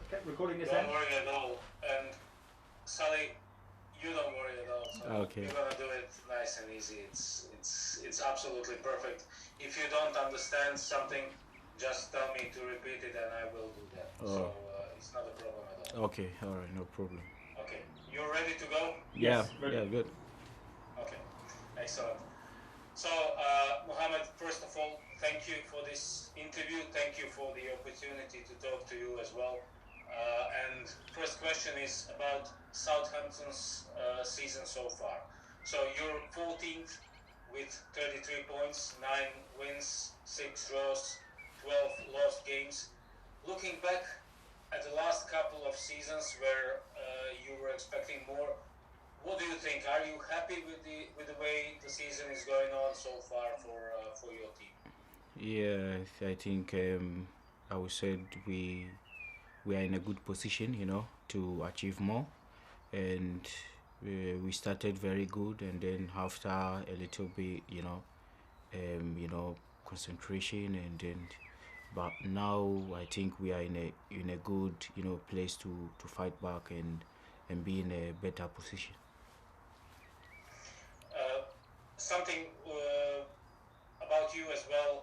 Okay, recording this Don't end. worry at all. And Sally, you don't worry at all. So Okay. you're gonna do it nice and easy. It's absolutely perfect. If you don't understand something, just tell me to repeat it, and I will do that. So Oh, it's not a problem at all. okay. All right, no problem. Okay, you're ready to go? Yeah, Yes, ready. yeah, good. Okay, excellent. So, Mohammed, first of all, thank you for this interview. Thank you for the opportunity to talk to you as well. And first question is about Southampton's season so far. So you're 14th with 33 points, 9 wins, 6 draws, 12 lost games. Looking back at the last couple of seasons where you were expecting more, what do you think? Are you happy with the way the season is going on so far for your team? Yeah, I think I would say we are in a good position, to achieve more, and we started very good, and then after a little bit, concentration, and then, but now I think we are in a good, place to fight back and be in a better position. Uh, Something about you as well.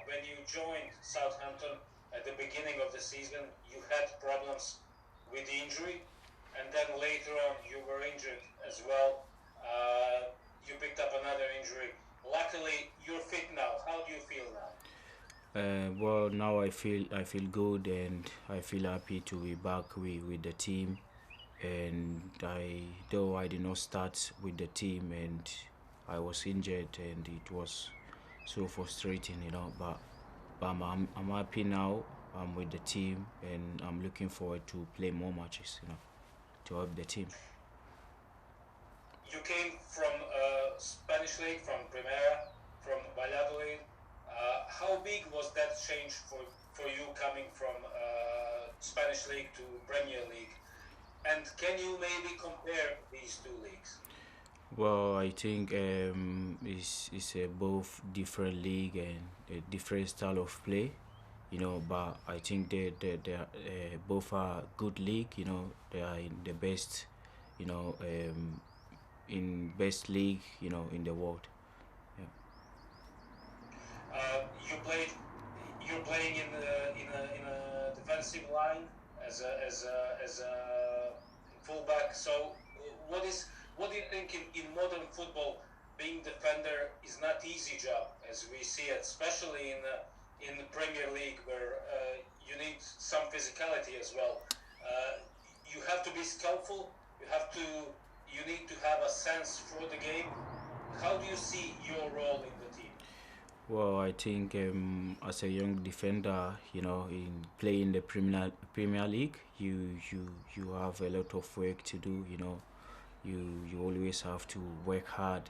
When you joined Southampton at the beginning of the season, you had problems with the injury, and then later on you were injured as well. You picked up another injury. Luckily, you're fit now. How do you feel now? Well, now I feel good, and I feel happy to be back with the team. And though I did not start with the team, and I was injured, and it was so frustrating, but I'm happy now. I'm with the team, and I'm looking forward to play more matches, to help the team. You came from Spanish league, from Primera, from Valladolid. How big was that change for you coming from Spanish league to Premier League? And can you maybe compare these two leagues? Well, I think it's a both different league and a different style of play, but I think they both are good league. They are in the best, you know um, best league, in the world. Yeah. You played. You're playing in a defensive line as a fullback. So what do you think in modern football? Being defender is not easy job as we see it, especially in the Premier League where you need some physicality as well. Uh, you have to be skillful. You need to have a sense for the game. How do you see your role in the team? Well, I think as a young defender, in playing the Premier League, you have a lot of work to do. You always have to work hard,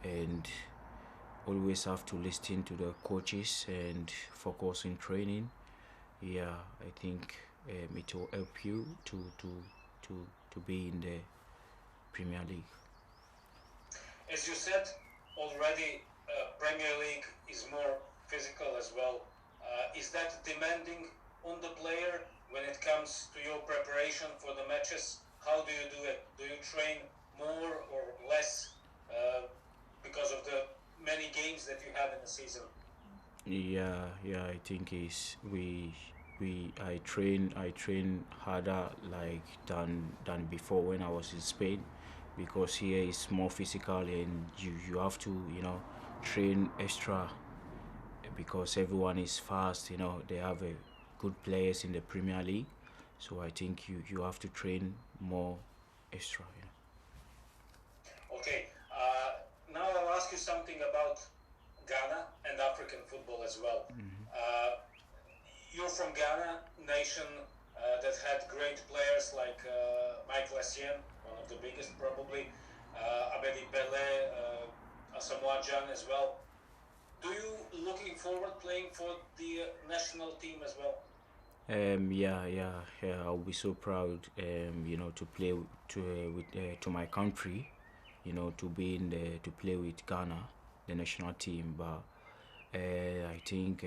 and always have to listen to the coaches and focus in training. Yeah, I think it will help you to be in the Premier League. As you said already, Premier League is more physical as well. Is that demanding on the player when it comes to your preparation for the matches? How do you do it? Do you train more or less uh, because of the many games that you have in a season? Yeah, yeah, I think is we I train harder like than before when I was in Spain, because here is more physical, and you have to, train extra, because everyone is fast. They have a good players in the Premier League, so I think you have to train more extra. Okay, now I'll ask you something about Ghana and African football as well. Uh, you're from Ghana, nation that had great players like Michael Essien, one of the biggest probably, Abedi Pele, Asamoah Gyan as well. Do you looking forward playing for the national team as well? Yeah, yeah, yeah. I'll be so proud, to play to my country, to be in the to play with Ghana, the national team. But I think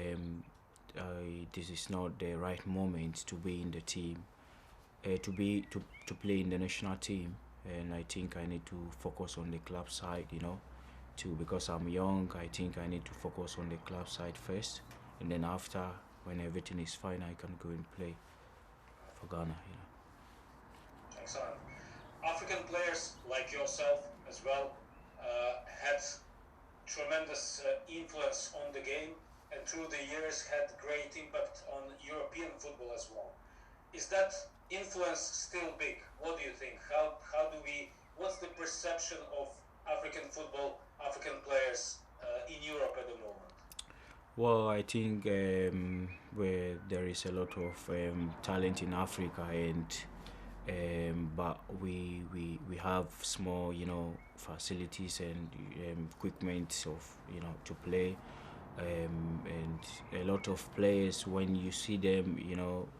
this is not the right moment to be in the team, to play in the national team, and I think I need to focus on the club side, too, because I'm young. I think I need to focus on the club side first, and then after, when everything is fine, I can go and play for Ghana. Excellent. African players like yourself as well had tremendous influence on the game, and through the years had great impact on European football as well. Is that influence still big? What do you think? What's the perception of African football, African players in Europe at the moment? Well, I think where there is a lot of talent in Africa, and but we have small, facilities and equipment of, to play, and a lot of players, when you see them,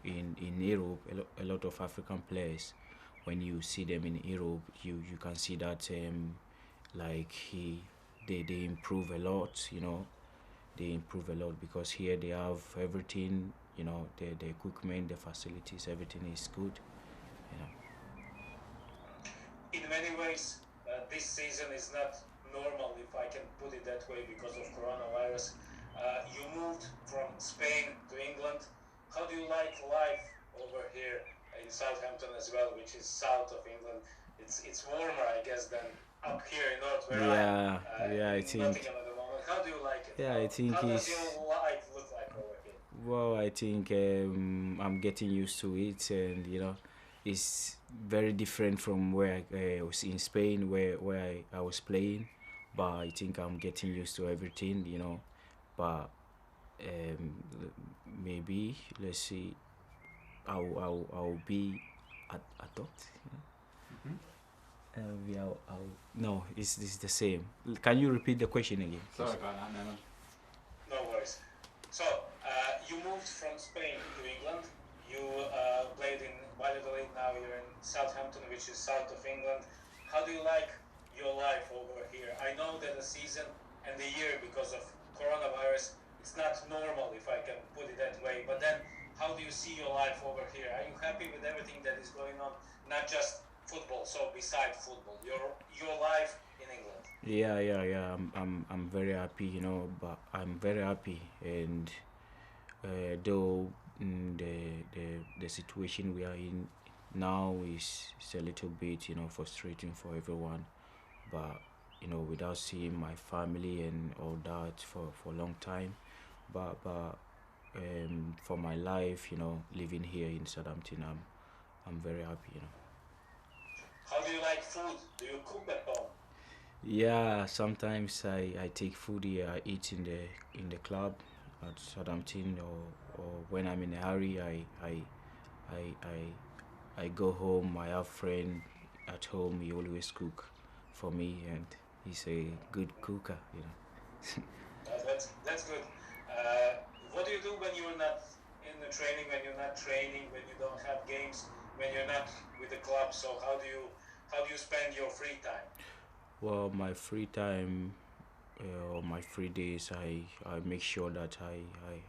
in Europe, a lot of African players, when you see them in Europe, you can see that like they improve a lot, they improve a lot, because here they have everything, the equipment, the facilities, everything is good, you know. In many ways, this season is not normal, if I can put it that way, because of coronavirus. You moved from Spain to England. How do you like life over here in Southampton as well, which is south of England? It's warmer, I guess, than up here in North where Yeah, I am. yeah, I In think. Nottingham at the moment. How do you like it? Yeah, I think How does it's. your life look like over here? Well, I think I'm getting used to it, and it's very different from where I was in Spain, where I was playing. But I think I'm getting used to everything, But maybe, let's see, I'll be adult. Yeah, no, it's the same. Can you repeat the question again? Sorry about that, no. No worries. So, you moved from Spain to England. You played in Valladolid, now you're in Southampton, which is south of England. How do you like your life over here? I know that the season and the year, because of coronavirus, it's not normal, if I can put it that way. But then, how do you see your life over here? Are you happy with everything that is going on? Not just football, so beside football, your life in England. Yeah. I'm very happy, But I'm very happy, and though the situation we are in now is a little bit, frustrating for everyone. But without seeing my family and all that for a long time, but for my life, living here in Southampton, I'm very happy. How do you like food? Do you cook at home? Yeah, sometimes I take food here. I eat in the club at Southampton, or when I'm in a hurry, I go home. I have friend at home. He always cook for me, and he's a good cooker. That's good. What do you do when you're not in the training, when you're not training, when you don't have games, when you're not with the club? So how do you spend your free time? Well, my free time, or my free days, I make sure that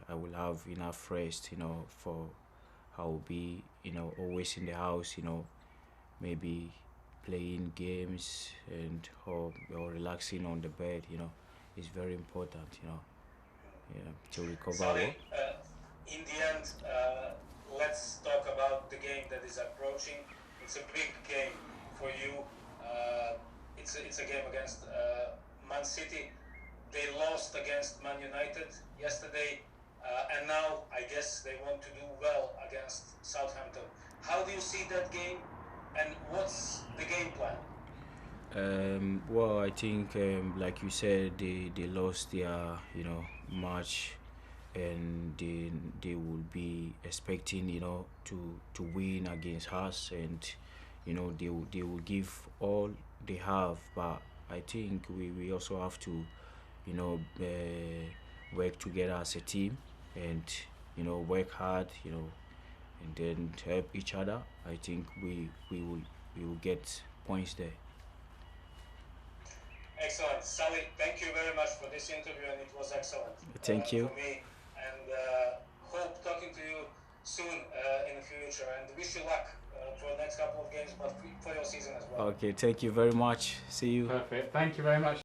I will have enough rest, for I will be, always in the house, maybe playing games, and or relaxing on the bed, it's very important, to recover. Sorry, in the end, let's talk about the game that is approaching. It's a big game for you. It's a game against Man City. They lost against Man United yesterday, and now I guess they want to do well against Southampton. How do you see that game, and what's the game plan? Well, I think, like you said, they lost their, match, and they will be expecting, to win against us, and they will give all they have. But I think we also have to, work together as a team, and work hard, and then help each other. I think we will get points there. Excellent. Sally, thank you very much for this interview, and it was excellent Thank you. for me. And hope talking to you soon in the future, and wish you luck for the next couple of games, but for your season as well. Okay, thank you very much. See you. Perfect. Thank you very much.